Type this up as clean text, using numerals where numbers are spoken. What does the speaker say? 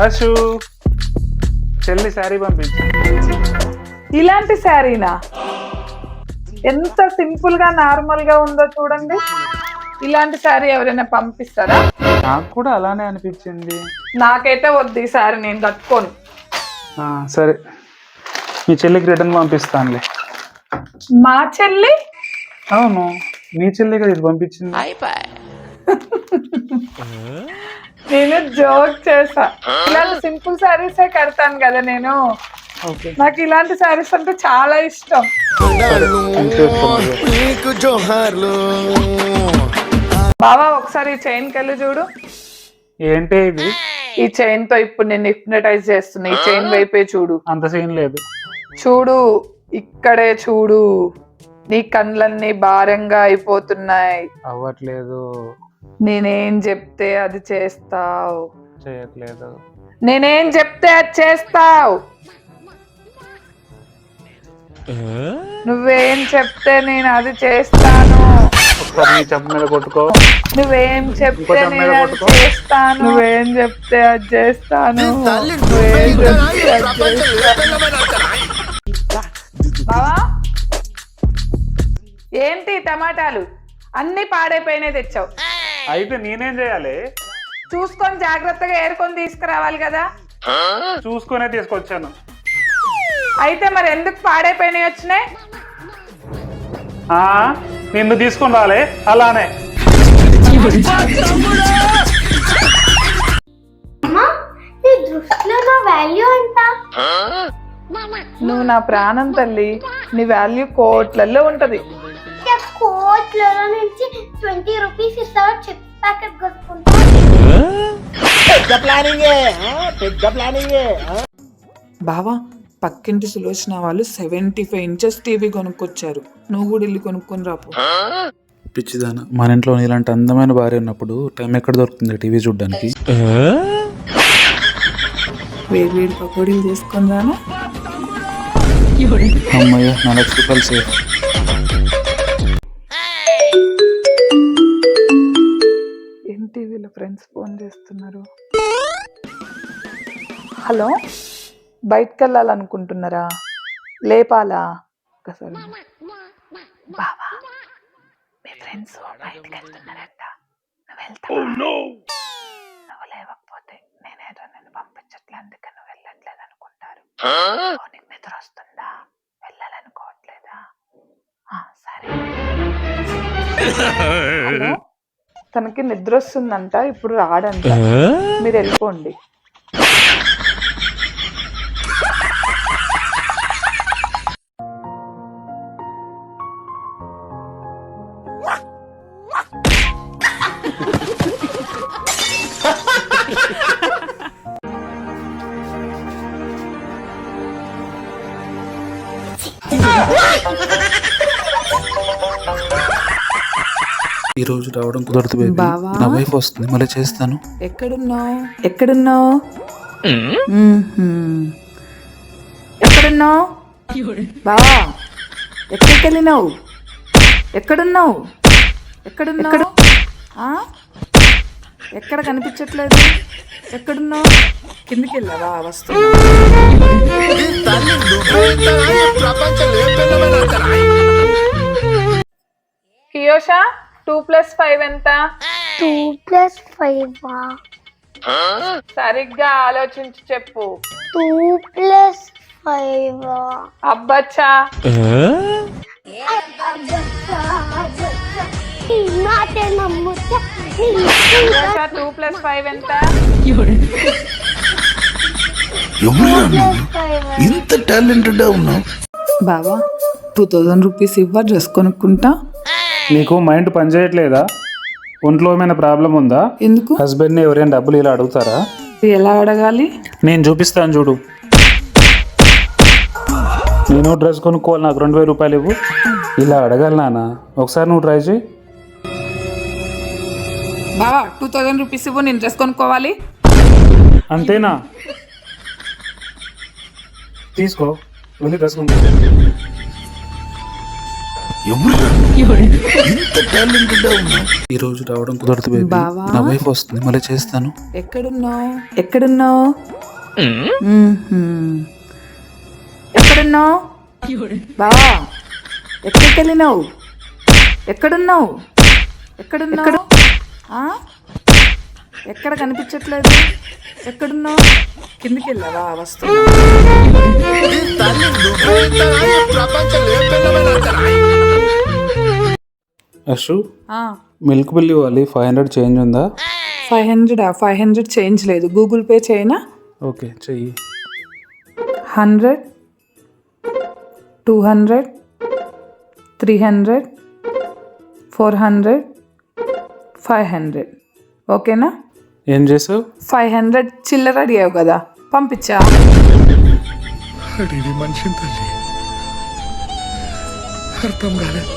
అశు చెల్లి శారీ పంపించు. ఇలాంటి శారీనా? ఎంత సింపుల్ గా నార్మల్ గా ఉందో చూడండి. ఇలాంటి శారీ ఎవరైనా పంపిస్తారా? నాకు కూడా అలానే అనిపించింది. నాకైతే వద్దు ఈ శారీ, నేను కట్టుకోను. సరే మీ చెల్లికి రిటర్న్ పంపిస్తానులే. మా చెల్లి? అవును మీ చెల్లి కదా ఇది పంపించింది. నేను జోక్ చేసా. ఇలాంటి సింపుల్ శారీసే కడతాను కదా నేను. నాకు ఇలాంటి శారీస్ అంటే చాలా ఇష్టం. బావా ఒకసారి ఈ చైన్ కెళ్ళి చూడు. ఏంటి ఇది? ఈ చైన్ తో ఇప్పుడు నేను హిప్నటైజ్ చేస్తున్నా. ఈ చైన్ వైపే చూడు. అంత సీన్ లేదు. చూడు ఇక్కడే చూడు. నీ కళ్ళన్నీ భారంగా అయిపోతున్నాయి. అవ్వట్లేదు. నేనేం చెప్తే అది చేస్తావు. చేయట్లేదు. నేనేం చెప్తే అది చేస్తావు. నువ్వేం చెప్తే నేను అది చేస్తాను. చెప్పు మీద కొట్టుకో. నువ్వేం చెప్తే నేను అది చేస్తాను. నువ్వేం చెప్తే అది చేస్తాను. బావా ఏంటి టమాటాలు అన్ని పాడైపోయినాయి తెచ్చావు? అయితే నేనేం చేయాలి? చూసుకొని జాగ్రత్తగా ఏరుకొని తీసుకురావాలి కదా. చూసుకునే తీసుకొచ్చాను. అయితే మరి ఎందుకు పాడైపోయినాయి వచ్చినాయి? నిన్ను తీసుకొని రాలే అలానే. నువ్వు నా ప్రాణం తల్లి. నీ వాల్యూ కోట్లలో ఉంటది. కోట్లలో నుంచి 20 రూపీస్ ఇస్తావా? చిప్ ప్యాకెట్ కొనుక్కుంటా. బావా పక్కింటి సులోచన వాళ్ళు 75 ఇంచెస్ టీవీ కొనుక్కొచ్చారు. నువ్వు కూడా ఇల్లు కొనుక్కొని రాపు. పిచ్చిదాన, మన ఇంట్లో ఇలాంటి అందమైన భార్య ఉన్నప్పుడు టైం ఎక్కడ దొరుకుతుంది టీవీ చూడడానికి? వేడి పకోడీలు చేసుకొని రానా? అమ్మయ్య, నా రూపాయలు సేఫ్. ఏంటి వీళ్ళ ఫ్రెండ్స్ ఫోన్ చేస్తున్నారు? హలో, బయటకు వెళ్ళాలనుకుంటున్నారా? లేపాలా? ఒకసారి బావా మీ ఫ్రెండ్స్ బయటకు వెళ్తున్నారంట. నువ్వు వెళ్తావా? నువ్వు లేవకపోతే నేనేదో నేను పంపించట్లే, అందుకే నువ్వు వెళ్ళట్లేదు అనుకుంటారు. నీకు నిద్ర వస్తుందా? వెళ్ళాలనుకోవట్లేదా? సరే. హలో, తనకి నిద్ర వస్తుందంట, ఇప్పుడు రాడంట. మీరు వెళ్ళిపోండి. ఈ రోజు రావడం కుదరదు బేబీ. నా వైఫ్ వస్తుంది, మళ్ళీ చేస్తాను. ఎక్కడున్నావు? ఎక్కడున్నావు? ఎక్కడున్నావు బావా? ఎక్కడికి వెళ్ళినావు? ఎక్కడున్నావు? ఎక్కడున్నావు? ఎక్కడ కనిపించట్లేదు. ఎక్కడున్నావు? కిందికి వెళ్ళావా? వస్తున్నా. కియోషా 2+5 ఎంత? 2+5 సరిగ్గా ఆలోచించి చెప్పు. 2+5 అబ్బచ్చా. 2+5 ఎంత? ఇంత టాలెంటెడ్ ఉన్నావు బావా. 2000 రూపీస్ ఇవ్వ, డ్రెస్ కొనుక్కుంటా. నీకు మైండ్ పనిచేయట్లేదా? ఒంట్లో ఏమైనా ప్రాబ్లం ఉందా? ఎందుకు? హస్బెండ్ని ఎవరైనా డబ్బులు ఇలా అడుగుతారా? ఎలా అడగాలి? నేను చూపిస్తాను చూడు. నేను డ్రెస్ కొనుక్కోవాలి, నాకు 2000 రూపాయలు ఇవ్వు. ఇలా అడగాలి నాన్న, ఒకసారి నువ్వు ట్రై చేయి. బావా 2000 రూపీస్ ఇవ్వు, నేను డ్రెస్ కొనుక్కోవాలి. అంతేనా? తీసుకో, వెళ్ళి డ్రెస్ కొనుక్కో. ఈ రోజు రావడం కుదరదు బేబీ. బావా? నా వైఫ్ వస్తుంది, మళ్ళీ చేస్తాను. ఎక్కడున్నావు? ఎక్కడున్నావు? ఎక్కడున్నావు బావా? ఎక్కడికి వెళ్ళినావు? ఎక్కడున్నావు? ఎక్కడున్నావు? ఆ? ఎక్కడ కనిపించట్లేదు? ఎక్కడున్నావు? కిందికి వెళ్ళావా? వస్తున్నా. అషు, మిల్క్ బిల్ ఇవ్వాలి. 500 చేంజ్ ఉందా? 500 చేంజ్ లేదు. గూగుల్ పే చేయనా? ఓకే చెయ్యి. 100, 200, 300, 400, 500. ఓకేనా? ఏం చేసావు? 500 చిల్లర అడిగావు కదా, పంపించా. మనిషిని తల్లి అర్థం కాలేదు.